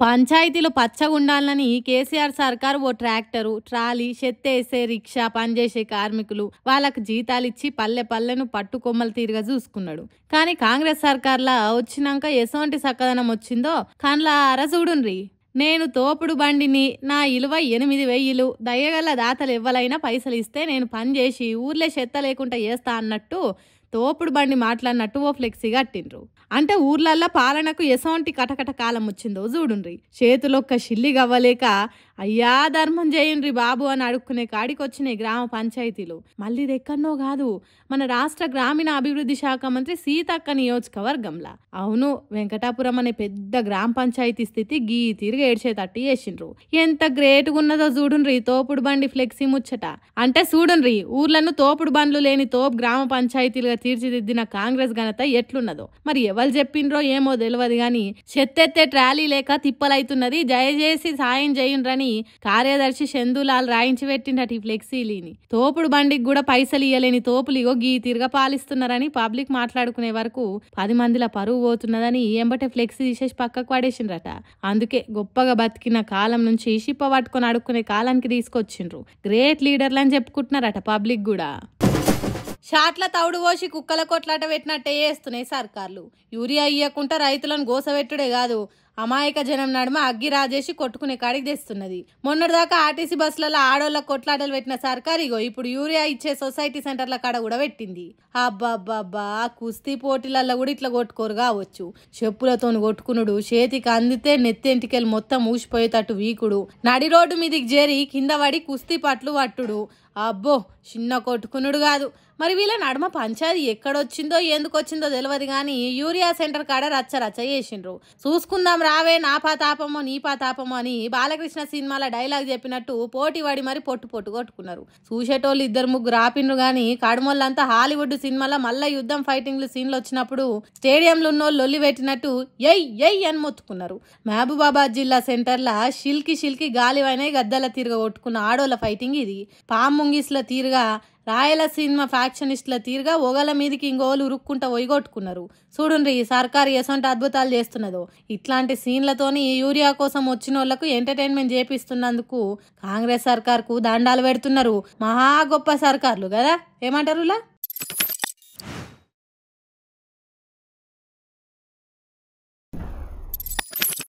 పంచాయతీలో పచ్చగుండాలని కేసీఆర్ సర్కార్ ఓ tractor, trolley, చెత్తేసే rickshaw పనిచేసే కార్మికులు వాళ్ళకు జీతాలిచ్చి పల్లె పల్లెను పట్టుకొమ్మలు తీరుగా చూసుకున్నాడు. కానీ కాంగ్రెస్ సర్కార్లా వచ్చినాక ఎసోంటి సక్కదనం వచ్చిందో కన్లా అరసూడుండ్రి. నేను తోపుడు బండిని, నా ఇలువ 8,000, దయగల దాతలు ఎవ్వలైనా పైసలు ఇస్తే నేను పని చేసి ఊర్లే చెత్త లేకుండా చేస్తా అన్నట్టు తోపుడు బండి మాట్లాడినట్టు ఓ ఫ్లెక్సీ కట్టిండ్రు. అంటే ఊర్లల్లో పాలనకు ఎసోంటి కటకట కాలం వచ్చిందో చూడుండ్రి. చేతులొక్క షిల్లి గవ్వలేక అయ్యా ధర్మం చేయండ్రి బాబు అని అడుక్కునే కాడికి వచ్చినాయి గ్రామ పంచాయతీలు. మళ్ళీ ఇది ఎక్కడనో కాదు, మన రాష్ట్ర గ్రామీణ అభివృద్ధి శాఖ మంత్రి సీతక్క నియోజకవర్గంలా. అవును, వెంకటాపురం అనే పెద్ద గ్రామ పంచాయతీ స్థితి గీ తిరిగి ఏడ్చేటట్టు చేసిండ్రు. ఎంత గ్రేట్గా ఉన్నదో చూడుండ్రి తోపుడు బండి ఫ్లెక్సీ ముచ్చట. అంటే చూడుండ్రి, ఊర్లను తోపుడు బండ్లు లేని తోపు గ్రామ పంచాయతీలుగా తీర్చిదిద్దిన కాంగ్రెస్ ఘనత ఎట్లున్నదో మరి ఎవరు చెప్పిండ్రో ఏమో తెలియదు గాని చెత్తెత్తే ట్రాలీ లేక తిప్పలైతున్నది, దయచేసి సాయం చేయండ్రని కార్యదర్శి చందులాల్ రాయించి పెట్టిండట ఈ ఫ్లెక్సీలీని. తోపుడు బండికి కూడా పైసలు ఇయ్యలేని తోపులిగో గీ తిరగ పాలిస్తున్నారని పబ్లిక్ మాట్లాడుకునే వరకు 10 మందిల పరువు పోతున్నదని ఎంబటే ఫ్లెక్సీ తీసేసి పక్కకు పడేసిండ్రట. అందుకే గొప్పగా బతికిన కాలం నుంచి షిప్ప పట్టుకొని అడుక్కునే కాలానికి తీసుకొచ్చిండ్రు. గ్రేట్ లీడర్లు అని చెప్పుకుంటున్నారట పబ్లిక్ కూడా. షాట్ల తౌడు పోసి కుక్కల కొట్లాట పెట్టినట్టే చేస్తున్నాయి సర్కార్లు. యూరియా ఇయ్యకుండా రైతులను గోసపెట్టుడే కాదు, అమాయక జనం నడుమ అగ్గి రాజేసి కొట్టుకునే కాడికి తెస్తున్నది. మొన్నటిదాకా ఆర్టీసీ బస్సులలో ఆడోళ్ళ కొట్లాటలు పెట్టిన సర్కార్ ఇగో ఇప్పుడు యూరియా ఇచ్చే సొసైటీ సెంటర్ల కాడ కూడా పెట్టింది. అబ్బాబ్బాబ్బా, కుస్తీ పోటీలలో కూడా ఇట్లా కొట్టుకోరు కావచ్చు. చెప్పులతో కొట్టుకునుడు, చేతికి అందితే నెత్తెంటికెళ్ళి మొత్తం ఊసిపోయేటట్టు వీకుడు, నడి రోడ్డు మీదికి చేరి కింద పడి కుస్తీ పట్లు పట్టుడు. అబ్బో, చిన్న కొట్టుకునుడు కాదు. మరి వీళ్ళ నడుమ పంచాయతీ ఎక్కడొచ్చిందో ఎందుకు వచ్చిందో తెలియదు కానీ యూరియా సెంటర్ కాడ రచ్చ రచ్చ చేసిండ్రు. చూసుకుందాం రావే నా పాతాపమో నీ పాతాపమో అని బాలకృష్ణ సినిమాల డైలాగ్ చెప్పినట్టు పోటీ పడి మరి పొట్టు కొట్టుకున్నారు. చూసేటోళ్ళు 2-3 ఆపిండ్రు గాని కడుమోళ్ళంతా హాలీవుడ్ సినిమాలో మళ్ళా యుద్ధం ఫైటింగ్లు సీన్లు వచ్చినప్పుడు స్టేడియంలో ఉన్నోళ్ళు లొల్లి పెట్టినట్టు ఎయ్ ఎయ్ అని మొత్తుకున్నారు. మహబూబాబాద్ జిల్లా సెంటర్ల షిల్కి గాలివైన గద్దల తీరుగా కొట్టుకున్న ఆడోళ్ళ ఫైటింగ్ ఇది. పాముంగిస్ల తీరుగా రాయలసీమ ఫ్యాక్షనిస్టుల తీరుగా ఒగల మీదకి ఇంగోలు ఉరుక్కుంటా ఒయ్యగొట్టుకున్నారు. చూడుండ్రి ఈ సర్కారు ఎసొంటి అద్భుతాలు చేస్తున్నదో. ఇట్లాంటి సీన్లతోని యూరియా కోసం వచ్చిన వాళ్లకు ఎంటర్టైన్మెంట్ చేపిస్తున్నందుకు కాంగ్రెస్ సర్కార్కు దండాలు పెడుతున్నారు. మహా గొప్ప సర్కార్లు కదా, ఏమంటారులా?